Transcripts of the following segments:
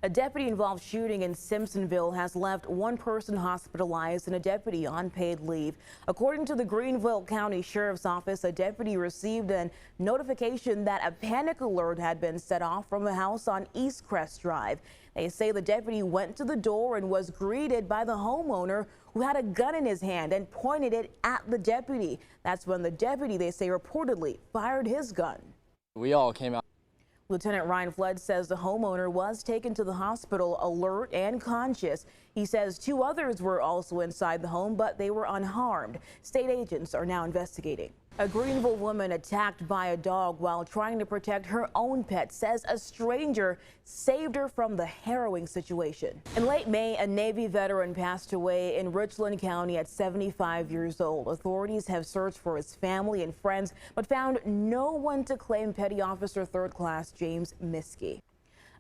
A deputy-involved shooting in Simpsonville has left one person hospitalized and a deputy on paid leave. According to the Greenville County Sheriff's Office, a deputy received a notification that a panic alert had been set off from a house on East Crest Drive. They say the deputy went to the door and was greeted by the homeowner who had a gun in his hand and pointed it at the deputy. That's when the deputy, they say, reportedly fired his gun. We all came out. Lieutenant Ryan Flood says the homeowner was taken to the hospital alert and conscious. He says two others were also inside the home, but they were unharmed. State agents are now investigating. A Greenville woman attacked by a dog while trying to protect her own pet says a stranger saved her from the harrowing situation. In late May, a Navy veteran passed away in Richland County at 75 years old. Authorities have searched for his family and friends, but found no one to claim Petty Officer 3rd Class James Miskey.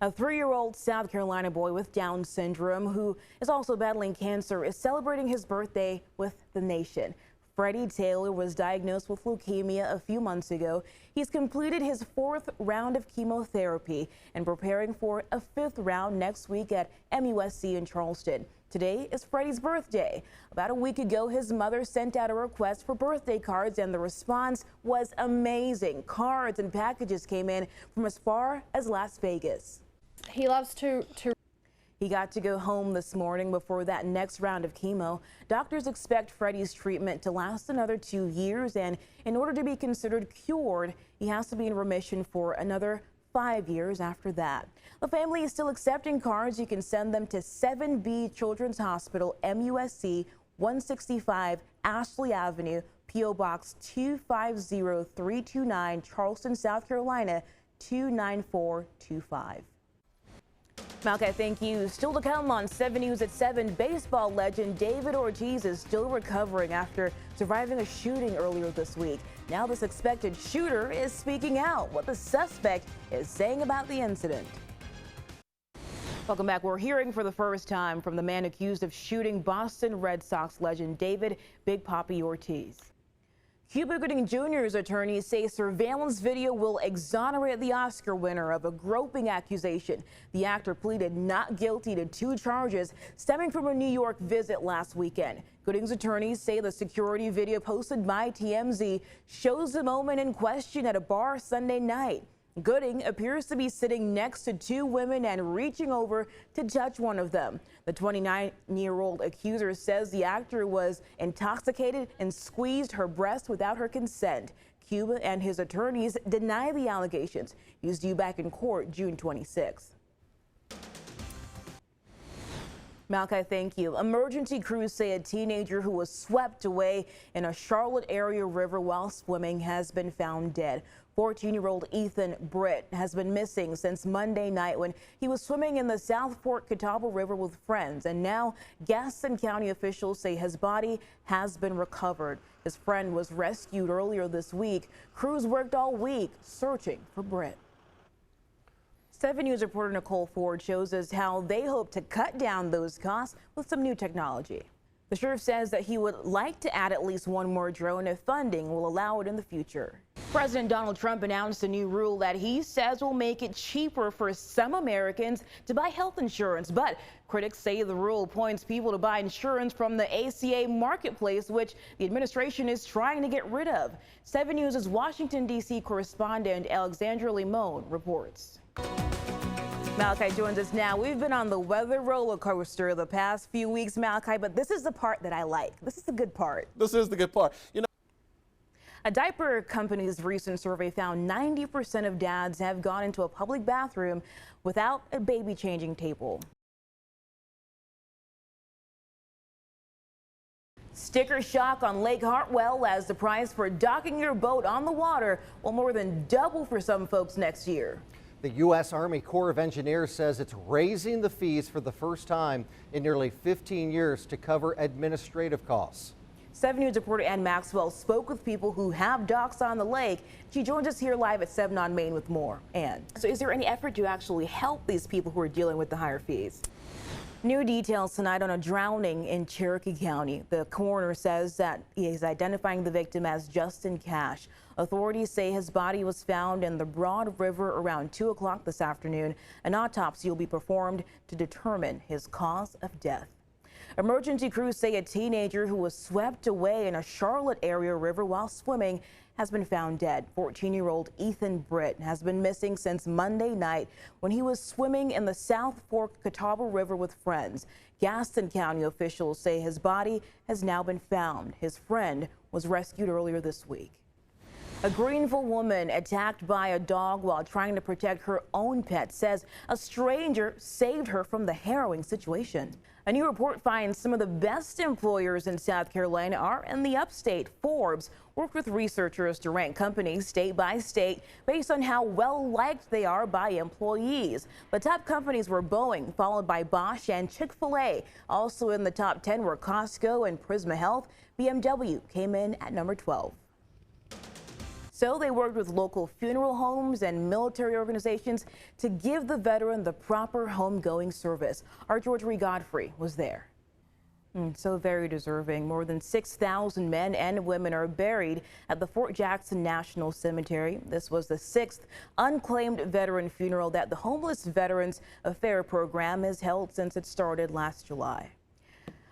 A 3-year-old South Carolina boy with Down syndrome who is also battling cancer is celebrating his birthday with the nation. Freddie Taylor was diagnosed with leukemia a few months ago. He's completed his 4th round of chemotherapy and preparing for a 5th round next week at MUSC in Charleston. Today is Freddie's birthday. About a week ago, his mother sent out a request for birthday cards, and the response was amazing. Cards and packages came in from as far as Las Vegas. He loves to He got to go home this morning before that next round of chemo. Doctors expect Freddie's treatment to last another 2 years, and in order to be considered cured, he has to be in remission for another 5 years after that. The family is still accepting cards. You can send them to 7B Children's Hospital, MUSC, 165 Ashley Avenue, P.O. Box 250329, Charleston, South Carolina, 29425. Malki, thank you. Still to come on 7 News at 7, baseball legend David Ortiz is still recovering after surviving a shooting earlier this week. Now the suspected shooter is speaking out what the suspect is saying about the incident. Welcome back. We're hearing for the first time from the man accused of shooting Boston Red Sox legend David Big Papi Ortiz. Cuba Gooding Jr.'s attorneys say surveillance video will exonerate the Oscar winner of a groping accusation. The actor pleaded not guilty to 2 charges stemming from a New York visit last weekend. Gooding's attorneys say the security video posted by TMZ shows the moment in question at a bar Sunday night. Gooding appears to be sitting next to 2 women and reaching over to touch one of them. The 29-year-old accuser says the actor was intoxicated and squeezed her breast without her consent. Cuba and his attorneys deny the allegations. He's due back in court June 26th. Malki, thank you. Emergency crews say a teenager who was swept away in a Charlotte area river while swimming has been found dead. 14-year-old Ethan Britt has been missing since Monday night when he was swimming in the South Fork Catawba River with friends, and now Gaston County officials say his body has been recovered. His friend was rescued earlier this week. Crews worked all week searching for Britt. 7 News reporter Nicole Ford shows us how they hope to cut down those costs with some new technology. The sheriff says that he would like to add at least 1 more drone if funding will allow it in the future. President Donald Trump announced a new rule that he says will make it cheaper for some Americans to buy health insurance. But critics say the rule points people to buy insurance from the ACA marketplace, which the administration is trying to get rid of. 7 News' Washington, D.C. correspondent Alexandra Limon reports. Malki joins us now. We've been on the weather roller coaster the past few weeks, Malki, but this is the part that I like. This is the good part. This is the good part. You know, a diaper company's recent survey found 90% of dads have gone into a public bathroom without a baby changing table. Sticker shock on Lake Hartwell as the price for docking your boat on the water will more than double for some folks next year. The U.S. Army Corps of Engineers says it's raising the fees for the first time in nearly 15 years to cover administrative costs. 7 News reporter Ann Maxwell spoke with people who have docks on the lake. She joins us here live at 7 on Main with more. Ann, so is there any effort to actually help these people who are dealing with the higher fees? New details tonight on a drowning in Cherokee County. The coroner says that he is identifying the victim as Justin Cash. Authorities say his body was found in the Broad River around 2 o'clock this afternoon. An autopsy will be performed to determine his cause of death. Emergency crews say a teenager who was swept away in a Charlotte area river while swimming has been found dead. 14-year-old Ethan Britt has been missing since Monday night when he was swimming in the South Fork Catawba River with friends. Gaston County officials say his body has now been found. His friend was rescued earlier this week. A Greenville woman attacked by a dog while trying to protect her own pet says a stranger saved her from the harrowing situation. A new report finds some of the best employers in South Carolina are in the upstate. Forbes worked with researchers to rank companies state by state based on how well liked they are by employees. The top companies were Boeing, followed by Bosch and Chick-fil-A. Also in the top 10 were Costco and Prisma Health. BMW came in at number 12. So they worked with local funeral homes and military organizations to give the veteran the proper homegoing service. Our George Godfrey was there. So very deserving. More than 6,000 men and women are buried at the Fort Jackson National Cemetery. This was the 6th unclaimed veteran funeral that the Homeless Veterans Affair program has held since it started last July.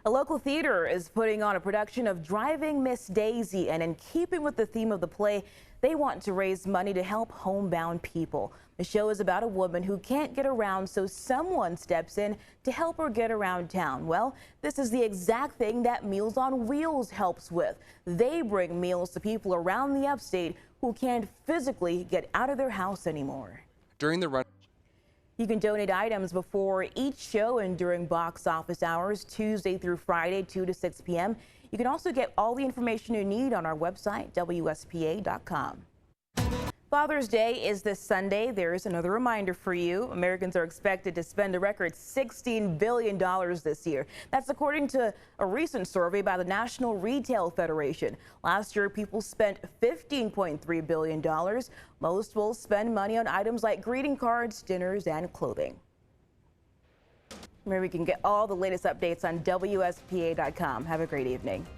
A local theater is putting on a production of Driving Miss Daisy, and in keeping with the theme of the play, they want to raise money to help homebound people. The show is about a woman who can't get around, so someone steps in to help her get around town. Well, this is the exact thing that Meals on Wheels helps with. They bring meals to people around the upstate who can't physically get out of their house anymore. During the run, you can donate items before each show and during box office hours, Tuesday through Friday, 2 to 6 p.m. You can also get all the information you need on our website, WSPA.com. Father's Day is this Sunday. There is another reminder for you. Americans are expected to spend a record $16 billion this year. That's according to a recent survey by the National Retail Federation. Last year, people spent $15.3 billion. Most will spend money on items like greeting cards, dinners, and clothing. Where we can get all the latest updates on WSPA.com. Have a great evening.